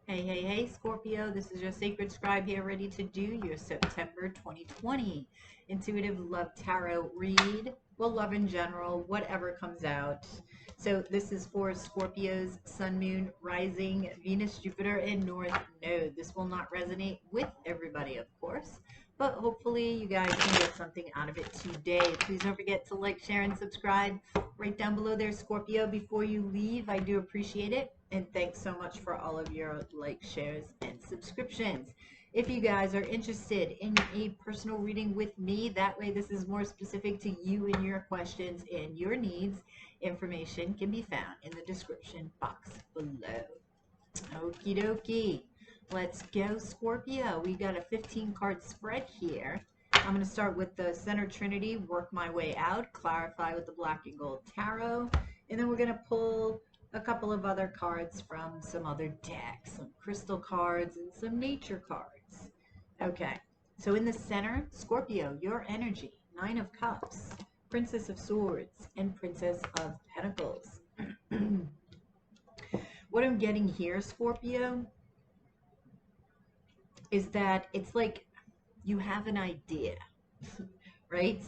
Hey, hey, hey, Scorpio. This is your sacred scribe here, ready to do your September 2020 intuitive love tarot read. Well, love in general, whatever comes out. So this is for Scorpio's sun, moon, rising, Venus, Jupiter, and North Node. This will not resonate with everybody, of course, but hopefully you guys can get something out of it today. Please don't forget to like, share, and subscribe right down below there, Scorpio, before you leave. I do appreciate it. And thanks so much for all of your likes, shares, and subscriptions. If you guys are interested in a personal reading with me, that way this is more specific to you and your questions and your needs, information can be found in the description box below. Okie dokie. Let's go, Scorpio. We got a 15 card spread here. I'm going to start with the center trinity, work my way out, clarify with the black and gold tarot, and then we're going to pull a couple of other cards from some other decks, some crystal cards and some nature cards. Okay, so in the center, Scorpio, your energy, 9 of Cups, Princess of Swords, and Princess of Pentacles. What I'm getting here, Scorpio, is that it's like you have an idea, right?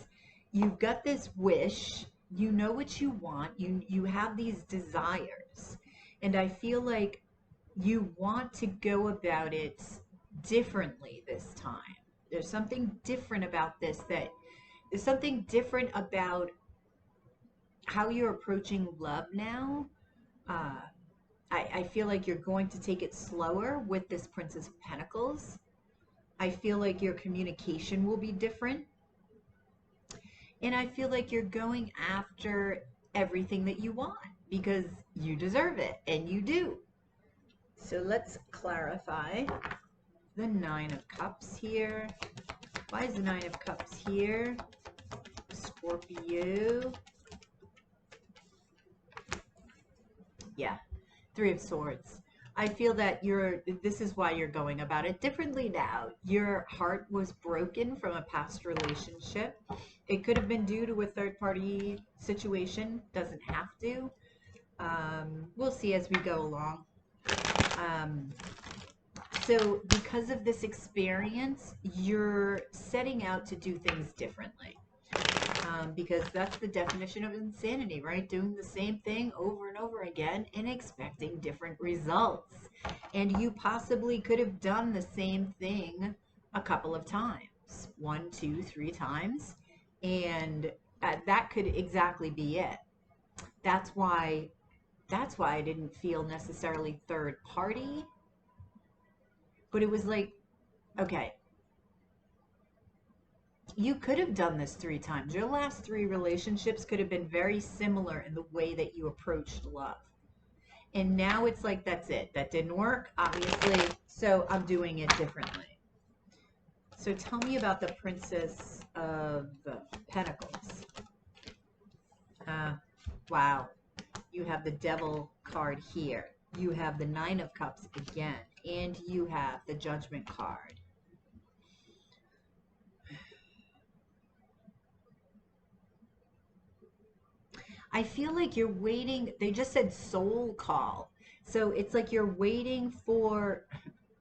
You've got this wish, you know what you want, you have these desires, and I feel like you want to go about it differently this time. There's something different about this, there's something different about how you're approaching love now. I feel like you're going to take it slower with this Princess of Pentacles. I feel like your communication will be different. And I feel like you're going after everything that you want because you deserve it, and you do. So let's clarify the 9 of Cups here. Why is the 9 of Cups here? Scorpio. Yeah, 3 of Swords. I feel that this is why you're going about it differently now. Your heart was broken from a past relationship. It could have been due to a third-party situation. Doesn't have to. We'll see as we go along. So because of this experience, you're setting out to do things differently. Because that's the definition of insanity, right? Doing the same thing over and over again and expecting different results. And you possibly could have done the same thing a couple of times, 1, 2, 3 times, and that could exactly be it. That's why I didn't feel necessarily third party, but it was like, okay, you could have done this 3 times. Your last 3 relationships could have been very similar in the way that you approached love. And now it's like, that's it. That didn't work, obviously, so I'm doing it differently. So tell me about the Princess of Pentacles. Wow. You have the Devil card here. You have the 9 of Cups again. And you have the Judgment card. I feel like you're waiting. They just said soul call. So it's like you're waiting for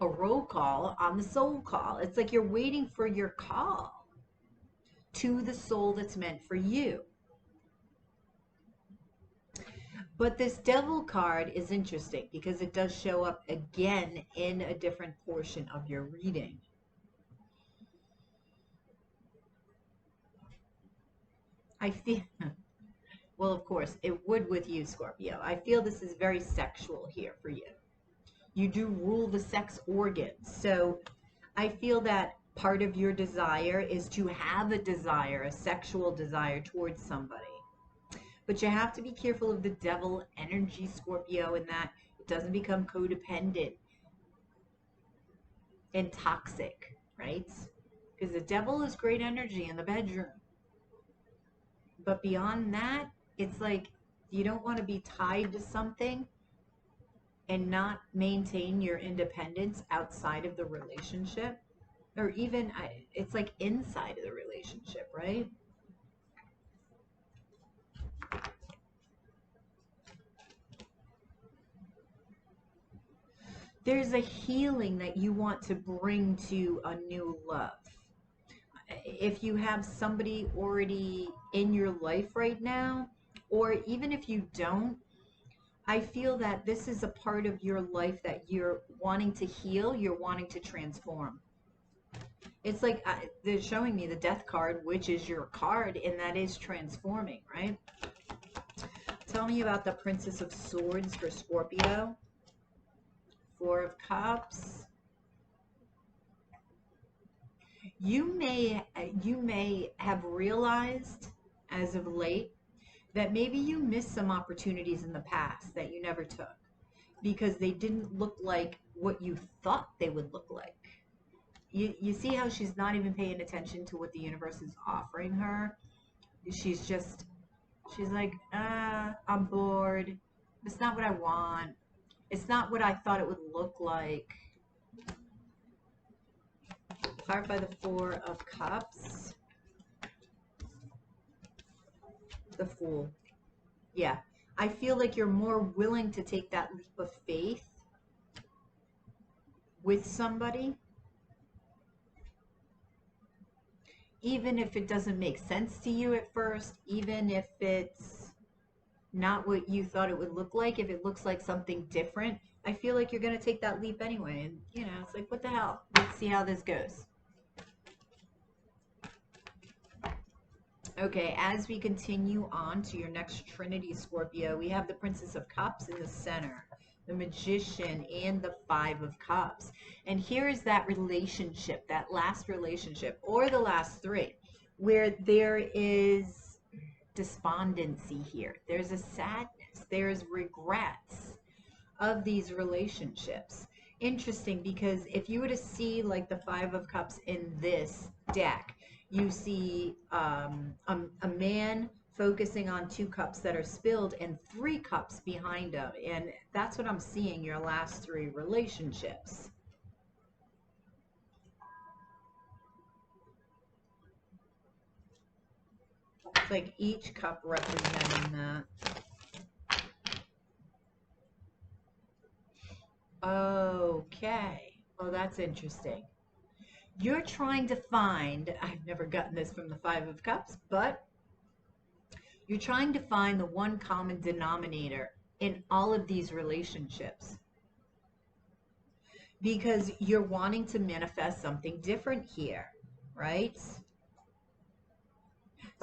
a roll call on the soul call. It's like you're waiting for your call to the soul that's meant for you. But this Devil card is interesting because it does show up again in a different portion of your reading. I feel... Well, of course, it would with you, Scorpio. I feel this is very sexual here for you. You do rule the sex organs. So I feel that part of your desire is to have a desire, a sexual desire towards somebody. But you have to be careful of the devil energy, Scorpio, in that it doesn't become codependent and toxic, right? Because the devil is great energy in the bedroom. But beyond that, it's like you don't want to be tied to something and not maintain your independence outside of the relationship, or even it's like inside of the relationship, right? there's a healing that you want to bring to a new love. If you have somebody already in your life right now, or even if you don't, I feel that this is a part of your life that you're wanting to heal, you're wanting to transform. It's like they're showing me the death card, which is your card, and that is transforming, right? Tell me about the Princess of Swords for Scorpio. Four of Cups. You may have realized as of late that maybe you missed some opportunities in the past that you never took because they didn't look like what you thought they would look like. You see how she's not even paying attention to what the universe is offering her? She's like, I'm bored. It's not what I want. It's not what I thought it would look like. Clarify the Four of Cups. The Fool. Yeah. I feel like you're more willing to take that leap of faith with somebody, even if it doesn't make sense to you at first, even if it's not what you thought it would look like, if it looks like something different, I feel like you're going to take that leap anyway. And, you know, it's like, what the hell? Let's see how this goes. Okay, as we continue on to your next Trinity, Scorpio, we have the Princess of Cups in the center, the Magician, and the Five of Cups. And here is that relationship, that last relationship, or the last three, where there is despondency here. There's a sadness. There's regrets of these relationships. Interesting, because if you were to see like the Five of Cups in this deck, you see a man focusing on two cups that are spilled and three cups behind him. And that's what I'm seeing, your last three relationships. It's like each cup representing that. Okay. Oh, that's interesting. You're trying to find, I've never gotten this from the Five of Cups, but you're trying to find the one common denominator in all of these relationships, because you're wanting to manifest something different here, right?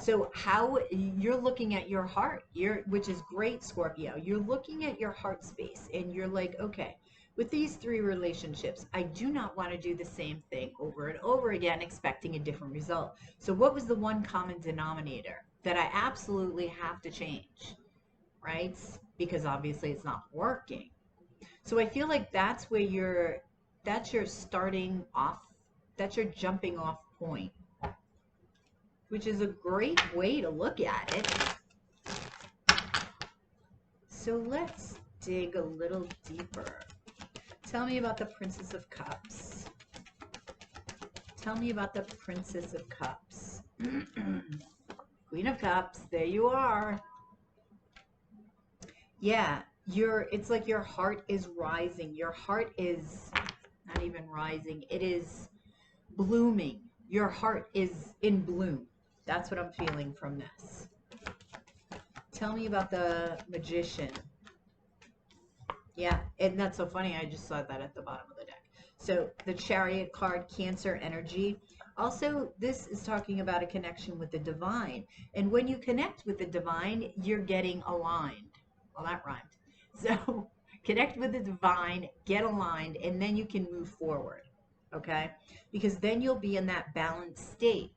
So how you're looking at your heart, which is great, Scorpio. You're looking at your heart space and you're like, okay, with these three relationships, I do not want to do the same thing over and over again, expecting a different result. So what was the one common denominator that I absolutely have to change, right? Because obviously it's not working. So I feel like that's where that's your starting off, that's your jumping off point, which is a great way to look at it. So let's dig a little deeper. Tell me about the Princess of Cups. Tell me about the Princess of Cups. Queen of Cups, there you are. Yeah, it's like your heart is rising. Your heart is not even rising. It is blooming. Your heart is in bloom. That's what I'm feeling from this. Tell me about the Magician. Yeah, and that's so funny. I just saw that at the bottom of the deck. So the Chariot card, Cancer energy. Also, this is talking about a connection with the divine. And when you connect with the divine, you're getting aligned. Well, that rhymed. So connect with the divine, get aligned, and then you can move forward. Okay? Because then you'll be in that balanced state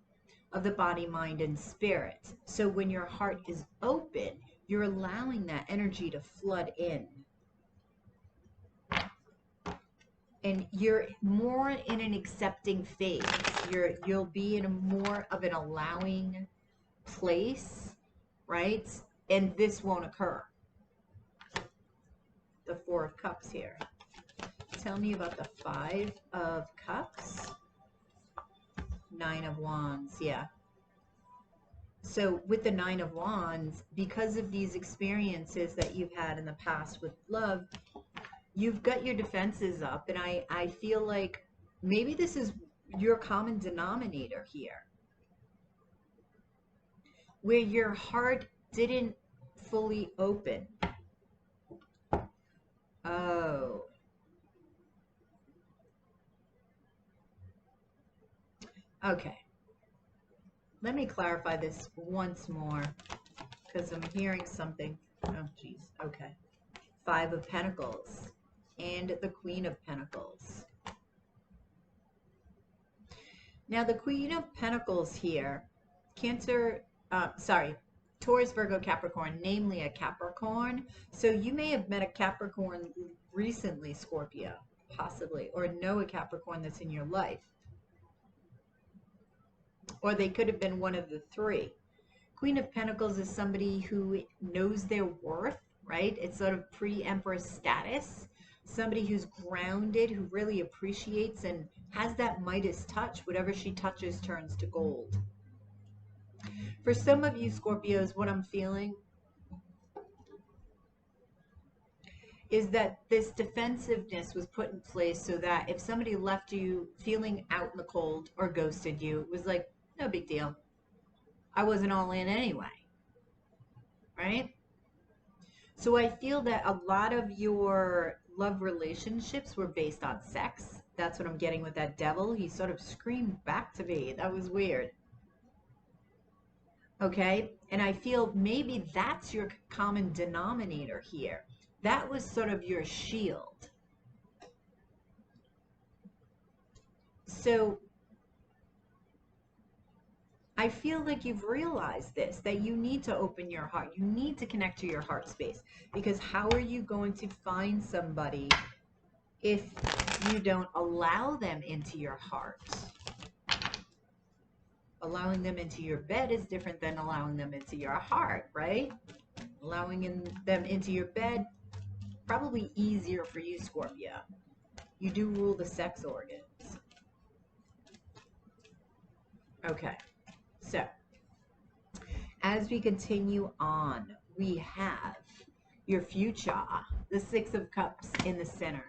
of the body, mind, and spirit. So when your heart is open, you're allowing that energy to flood in. And you're more in an accepting phase. You'll be in a more of an allowing place, right? And this won't occur. The Four of Cups here. Tell me about the Five of Cups. Nine of Wands, yeah. So with the Nine of Wands, because of these experiences that you've had in the past with love, you've got your defenses up, and I feel like maybe this is your common denominator here, where your heart didn't fully open. Oh. Okay. Let me clarify this once more, because I'm hearing something. Oh, geez. Okay. Five of Pentacles and the Queen of Pentacles. Now, the Queen of Pentacles here, Taurus, Virgo, Capricorn, namely a Capricorn. So you may have met a Capricorn recently, Scorpio, possibly, or know a Capricorn that's in your life. Or they could have been one of the three. Queen of Pentacles is somebody who knows their worth, right? It's sort of pre-empress status. Somebody who's grounded, who really appreciates and has that Midas touch. Whatever she touches turns to gold. For some of you Scorpios, what I'm feeling is that this defensiveness was put in place so that if somebody left you feeling out in the cold or ghosted you, it was like, no big deal. I wasn't all in anyway, right? So I feel that a lot of your love relationships were based on sex. That's what I'm getting with that devil. He sort of screamed back to me. That was weird. Okay? And I feel maybe that's your common denominator here. That was sort of your shield. So I feel like you've realized this, that you need to open your heart. You need to connect to your heart space, because how are you going to find somebody if you don't allow them into your heart? Allowing them into your bed is different than allowing them into your heart, right? Allowing them into your bed, probably easier for you, Scorpio. You do rule the sex organs. Okay, so as we continue on, we have your future, the Six of Cups in the center,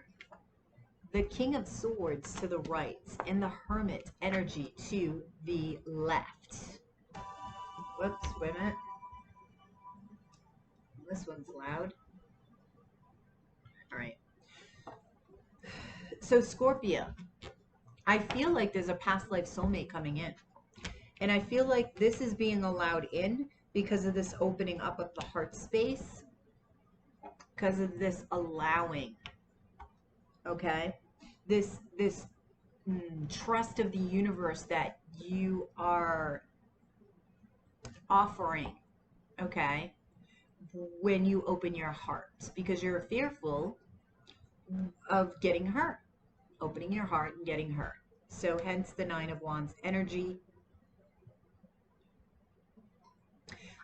the King of Swords to the right, and the Hermit energy to the left. Whoops, wait a minute. This one's loud. All right. So Scorpio, I feel like there's a past life soulmate coming in. And I feel like this is being allowed in because of this opening up of the heart space, because of this allowing, okay? This trust of the universe that you are offering, okay, when you open your heart, because you're fearful of getting hurt, opening your heart and getting hurt. So hence the Nine of Wands energy.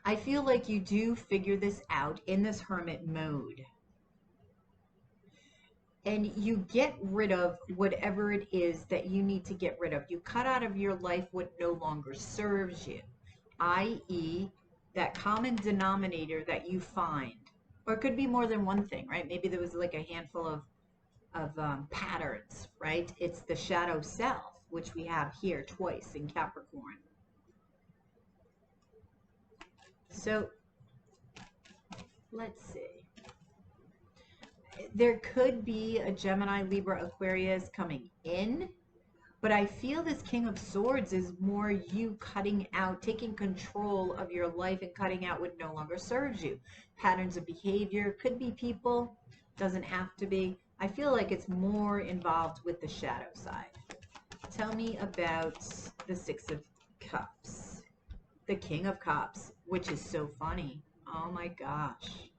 I feel like you do figure this out in this hermit mode. And you get rid of whatever it is that you need to get rid of. You cut out of your life what no longer serves you, i.e., that common denominator that you find. Or it could be more than one thing, right? Maybe there was like a handful of patterns, right? It's the shadow self, which we have here twice in Capricorn. So let's see. There could be a Gemini, Libra, Aquarius coming in, but I feel this King of Swords is more you cutting out, taking control of your life and cutting out what no longer serves you. Patterns of behavior, could be people, doesn't have to be. I feel like it's more involved with the shadow side. Tell me about the Six of Cups. The King of Cups, which is so funny. Oh my gosh.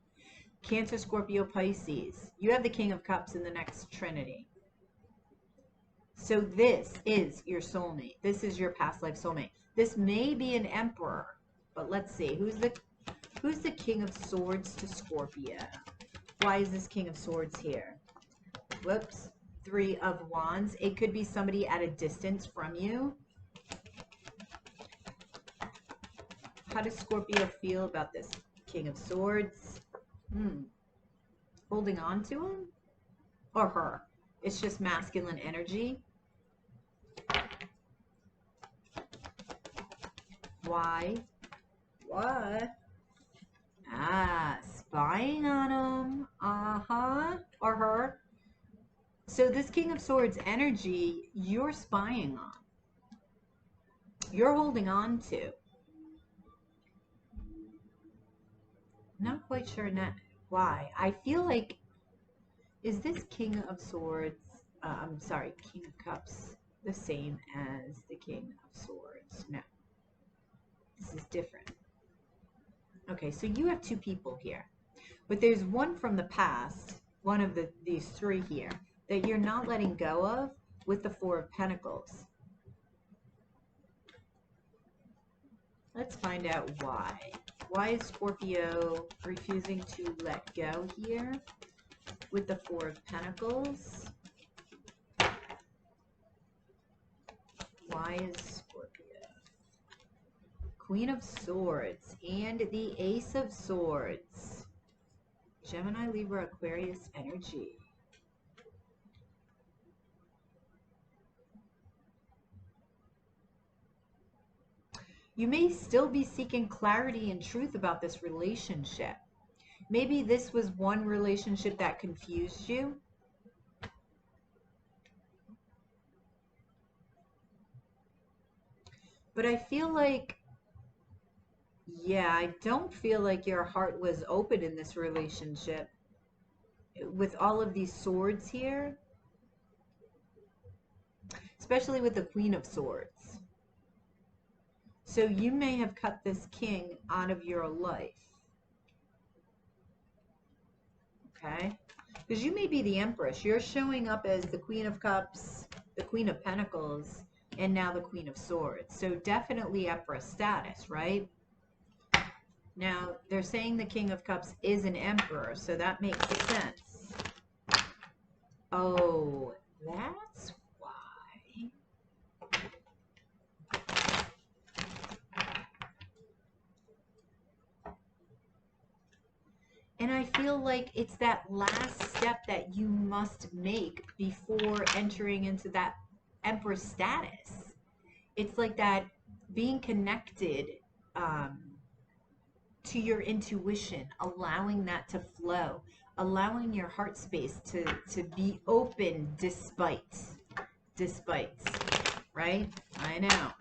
Cancer, Scorpio, Pisces. You have the King of Cups in the next trinity. So this is your soulmate. This is your past life soulmate. This may be an emperor, but let's see. Who's the King of Swords to Scorpio? Why is this King of Swords here? Whoops. Three of Wands. It could be somebody at a distance from you. How does Scorpio feel about this King of Swords? Holding on to him? or her. It's just masculine energy. Why? What? Ah, spying on him. Uh-huh. Or her. So this King of Swords energy, you're spying on. You're holding on to. Not quite sure why. I feel like, is this King of Swords, I'm sorry, King of Cups, the same as the King of Swords? No. This is different. Okay, so you have two people here. But there's one from the past, one of these three here, that you're not letting go of with the Four of Pentacles. Let's find out why. Why is Scorpio refusing to let go here with the Four of Pentacles? Why is Scorpio? Queen of Swords and the Ace of Swords. Gemini, Libra, Aquarius energy. You may still be seeking clarity and truth about this relationship. Maybe this was one relationship that confused you. But I feel like, yeah, I don't feel like your heart was open in this relationship. With all of these swords here, especially with the Queen of Swords. So you may have cut this king out of your life. Okay? Because you may be the Empress. You're showing up as the Queen of Cups, the Queen of Pentacles, and now the Queen of Swords. So definitely Empress status, right? Now, they're saying the King of Cups is an Emperor, so that makes sense. Oh, that's why. And I feel like it's that last step that you must make before entering into that Empress status. It's like that being connected to your intuition, allowing that to flow, allowing your heart space to be open despite, right? I know.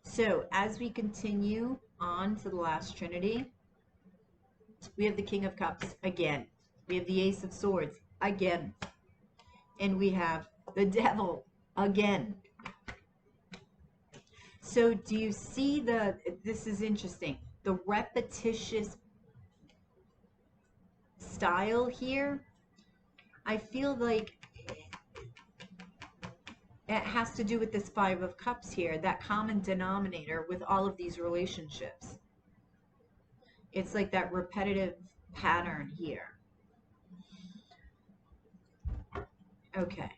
So as we continue on to the last Trinity, we have the King of Cups again. We have the Ace of Swords again. And we have the Devil again. So do you see this is interesting, the repetitious style here? I feel like it has to do with this Five of Cups here, that common denominator with all of these relationships. It's like that repetitive pattern here. Okay,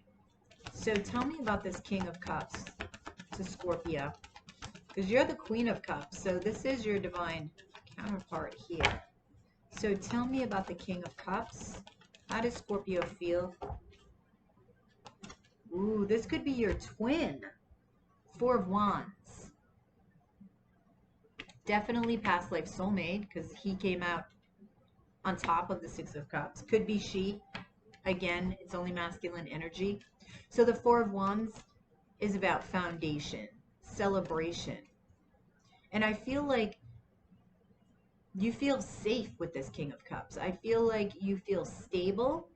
so tell me about this King of Cups to Scorpio, because you're the Queen of Cups, so this is your divine counterpart here. So tell me about the King of Cups. How does Scorpio feel? Ooh, this could be your twin. Four of Wands. Definitely past life soulmate, because he came out on top of the Six of Cups. Could be she. Again, it's only masculine energy. So the Four of Wands is about foundation, celebration. And I feel like you feel safe with this King of Cups. I feel like you feel stable.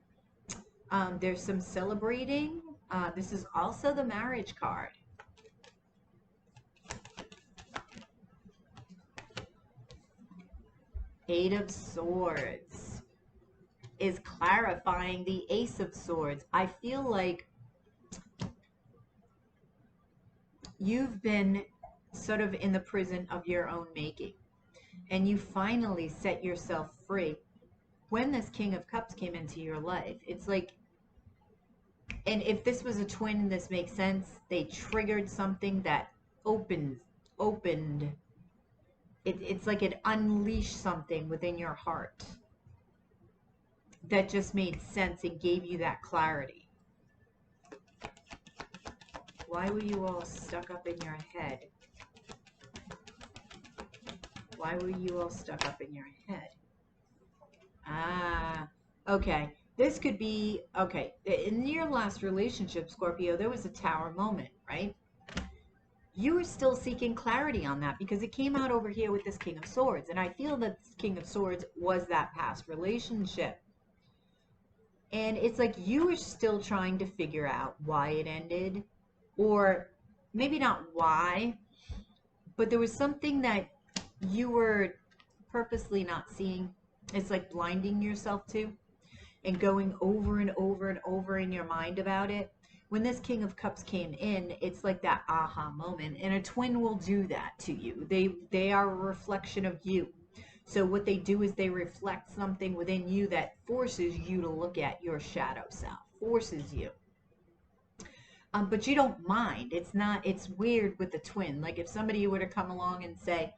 There's some celebrating. This is also the marriage card. Eight of Swords is clarifying the Ace of Swords. I feel like you've been sort of in the prison of your own making, and you finally set yourself free when this King of Cups came into your life. It's like, and if this was a twin, this makes sense. They triggered something that opened. It's like it unleashed something within your heart. that just made sense and gave you that clarity? Why were you all stuck up in your head? Why were you all stuck up in your head? Ah, okay. This could be, okay, in your last relationship, Scorpio, there was a tower moment, right? You were still seeking clarity on that because it came out over here with this King of Swords. And I feel that this King of Swords was that past relationship. And it's like you were still trying to figure out why it ended, or maybe not why, but there was something that you were purposely not seeing. It's like blinding yourself to and going over and over and over in your mind about it. When this King of Cups came in, it's like that aha moment, and a twin will do that to you. They are a reflection of you. So what they do is they reflect something within you that forces you to look at your shadow self, forces you. But you don't mind. It's weird with the twin. Like if somebody were to come along and say,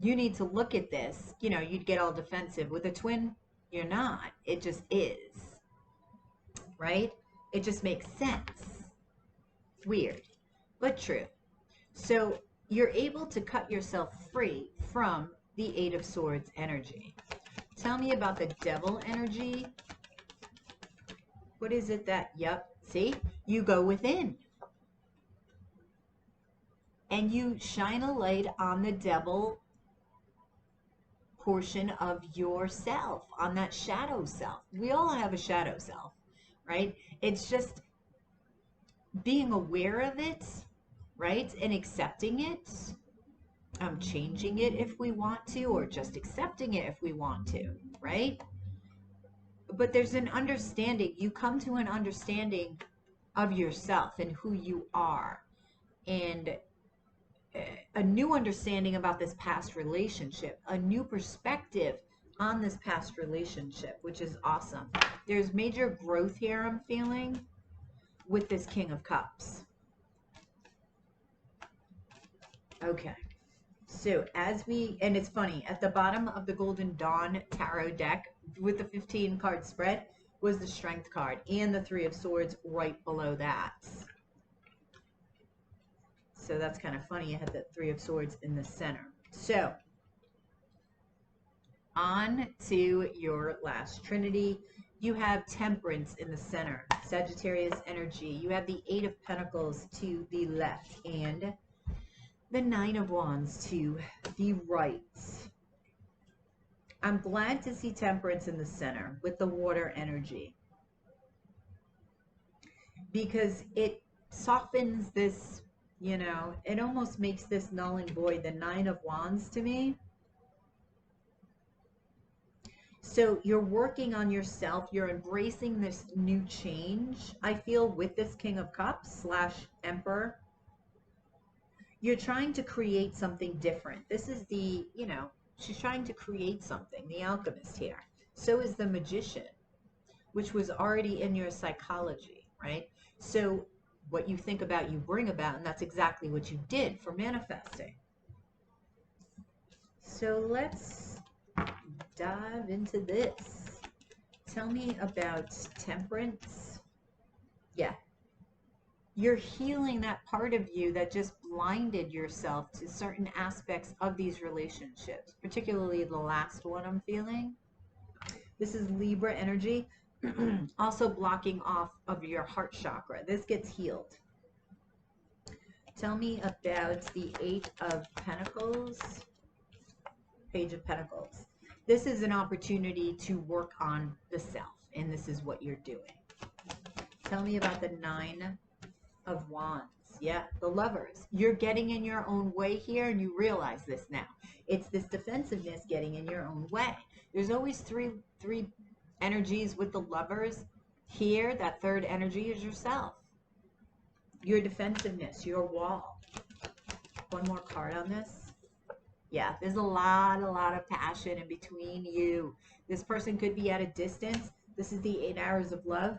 you need to look at this, you'd get all defensive. With a twin, you're not. It just is. Right? It just makes sense. It's weird, but true. So you're able to cut yourself free from the Eight of Swords energy. Tell me about the Devil energy. What is it that, yep, see? You go within. And you shine a light on the devil portion of yourself, on that shadow self. We all have a shadow self, right? It's just being aware of it, right? And accepting it. Changing it if we want to, or just accepting it if we want to, right? But there's an understanding. You come to an understanding of yourself and who you are, and a new understanding about this past relationship, a new perspective on this past relationship, which is awesome. There's major growth here, I'm feeling, with this King of Cups. Okay. So and it's funny, at the bottom of the Golden Dawn Tarot deck with the 15 card spread was the Strength card and the Three of Swords right below that. So that's kind of funny. I had the Three of Swords in the center. So on to your last Trinity. You have Temperance in the center, Sagittarius energy. You have the Eight of Pentacles to the left and the Nine of Wands to the right. I'm glad to see Temperance in the center with the water energy, because it softens this, it almost makes this null and void, the Nine of Wands to me. So you're working on yourself. You're embracing this new change, I feel, with this King of Cups / Emperor. You're trying to create something different. This is the, she's trying to create something, the alchemist here. So is the Magician, which was already in your psychology, right? So what you think about, you bring about, and that's exactly what you did for manifesting. So let's dive into this. Tell me about Temperance. Yeah. You're healing that part of you that just blinded yourself to certain aspects of these relationships, particularly the last one I'm feeling. This is Libra energy, also blocking off of your heart chakra. This gets healed. Tell me about the Eight of Pentacles, Page of Pentacles. This is an opportunity to work on the self, and this is what you're doing. Tell me about the Nine of Wands. Yeah, the Lovers. You're getting in your own way here, and you realize this now. It's this defensiveness getting in your own way. There's always three energies with the Lovers. Here, that third energy is yourself. Your defensiveness, your wall. One more card on this. Yeah, there's a lot of passion in between you. This person could be at a distance. This is the 8 hours of love.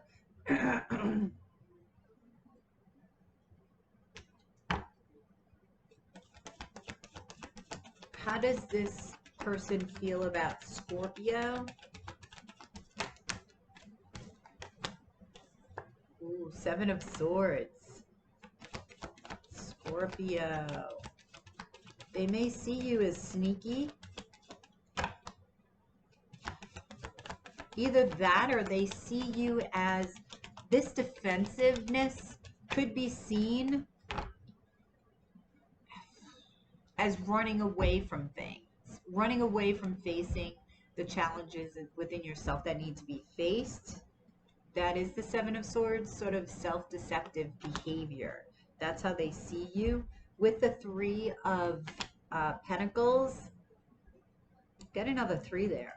How does this person feel about Scorpio? Ooh, Seven of Swords. Scorpio. They may see you as sneaky. Either that or they see you as this defensiveness could be seen as running away from things, running away from facing the challenges within yourself that need to be faced. That is the Seven of Swords, sort of self-deceptive behavior. That's how they see you. With the Three of Pentacles, get another 3 there.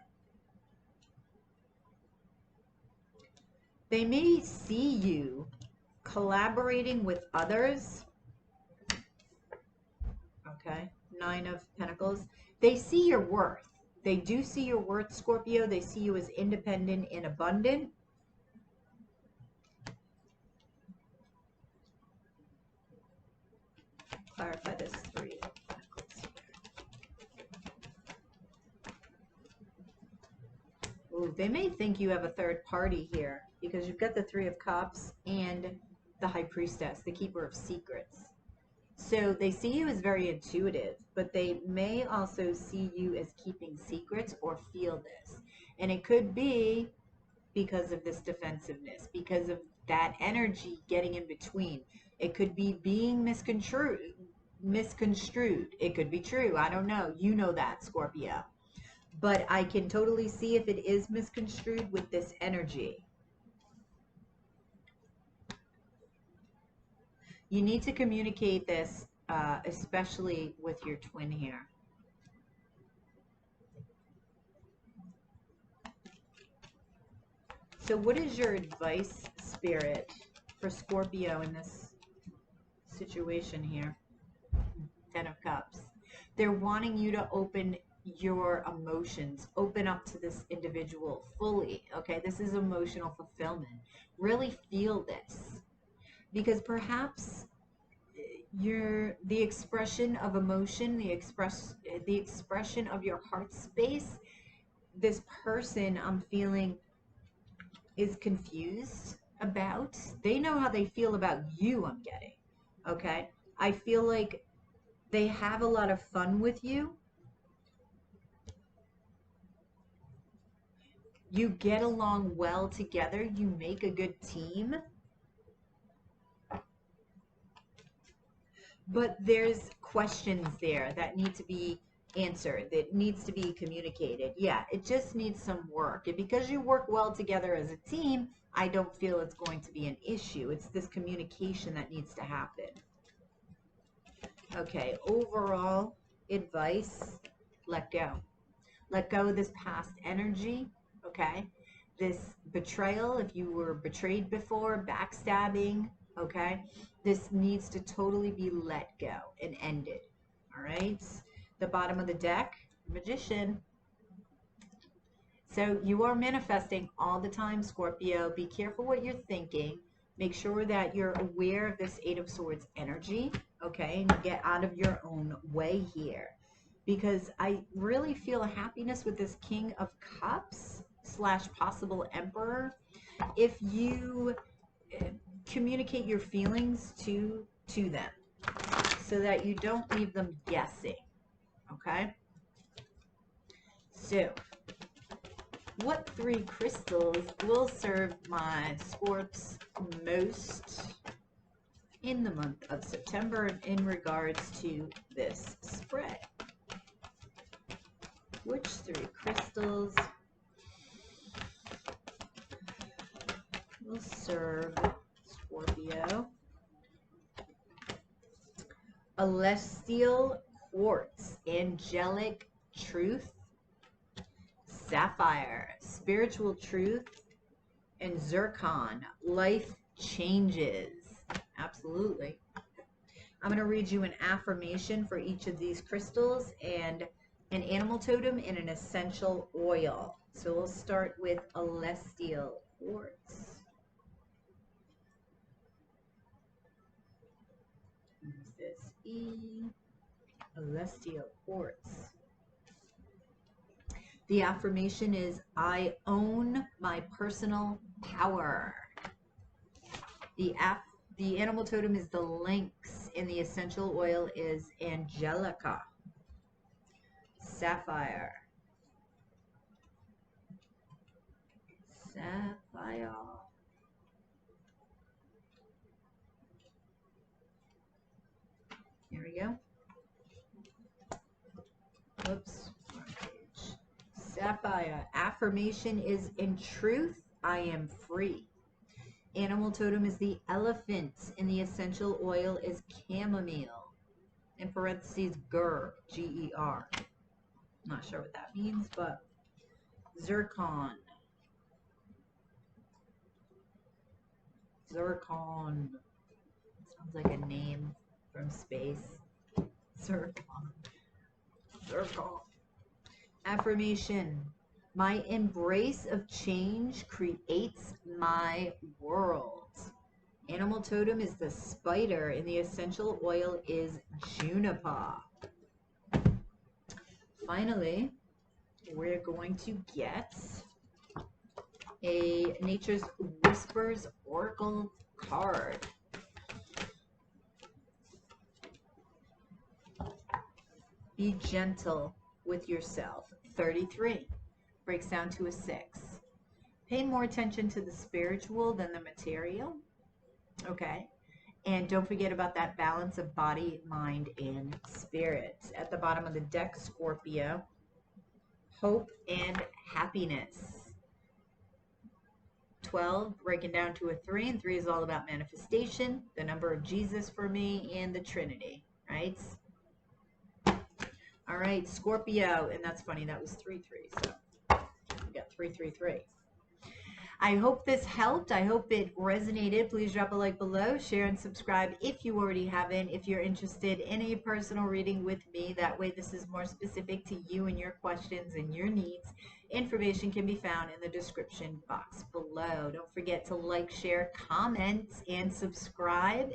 They may see you collaborating with others. Okay, 9 of Pentacles. They see your worth. They do see your worth, Scorpio. They see you as independent and abundant. Clarify this 3 of Pentacles here. Ooh, they may think you have a third party here because you've got the 3 of Cups and the High Priestess, the Keeper of Secrets. So they see you as very intuitive, but they may also see you as keeping secrets or feel this. And it could be because of this defensiveness, because of that energy getting in between. It could be being misconstrued. It could be true. I don't know. You know that, Scorpio. But I can totally see if it is misconstrued with this energy. You need to communicate this, especially with your twin here. So what is your advice, Spirit, for Scorpio in this situation here? 10 of Cups. They're wanting you to open your emotions, open up to this individual fully, okay? This is emotional fulfillment. Really feel this. Because perhaps the expression of emotion, the expression of your heart space, this person I'm feeling is confused about. They know how they feel about you, I'm getting. Okay? I feel like they have a lot of fun with you. You get along well together. You make a good team. But there's questions there that need to be answered, that needs to be communicated. Yeah, it just needs some work. And because you work well together as a team, I don't feel it's going to be an issue. It's this communication that needs to happen. Okay, overall advice, let go. Let go of this past energy, okay? This betrayal, if you were betrayed before, backstabbing, okay? This needs to totally be let go and ended, all right? The bottom of the deck, Magician. So you are manifesting all the time, Scorpio. Be careful what you're thinking. Make sure that you're aware of this 8 of Swords energy, okay? And get out of your own way here. Because I really feel a happiness with this King of Cups / possible Emperor. If you communicate your feelings to them so that you don't leave them guessing, okay? So, what 3 crystals will serve my Scorps most in the month of September in regards to this spread? Which 3 crystals will serve Scorpio? Celestial Quartz, Angelic Truth, Sapphire, Spiritual Truth, and Zircon, Life Changes. Absolutely. I'm going to read you an affirmation for each of these crystals and an animal totem and an essential oil. So we'll start with Celestial Quartz. Where's this E? Celestial Quartz. The affirmation is, I own my personal power. The animal totem is the lynx, and the essential oil is angelica. Sapphire. Sapphire. Here we go. Whoops. Sapphire. Affirmation is, in truth, I am free. Animal totem is the elephant, and the essential oil is chamomile. In parentheses, ger, G-E-R. Not sure what that means, but zircon. Zircon. Sounds like a name from space. Zircon. Zircon. Affirmation. My embrace of change creates my world. Animal totem is the spider, and the essential oil is juniper. Finally, we're going to get a Nature's Whispers Oracle card. Be gentle with yourself. 33. Breaks down to a 6. Pay more attention to the spiritual than the material. Okay. And don't forget about that balance of body, mind, and spirit. At the bottom of the deck, Scorpio. Hope and happiness. 12, breaking down to a 3, and 3 is all about manifestation, the number of Jesus for me, and the Trinity, right? All right, Scorpio, and that's funny, that was 3-3, so we got 3-3-3. I hope this helped. I hope it resonated. Please drop a like below, share and subscribe if you already haven't. If you're interested in a personal reading with me, that way this is more specific to you and your questions and your needs. Information can be found in the description box below. Don't forget to like, share, comment, and subscribe.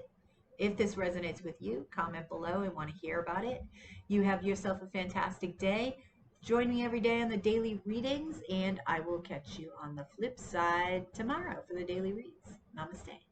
If this resonates with you, comment below and want to hear about it. You have yourself a fantastic day. Join me every day on the daily readings, and I will catch you on the flip side tomorrow for the daily reads. Namaste.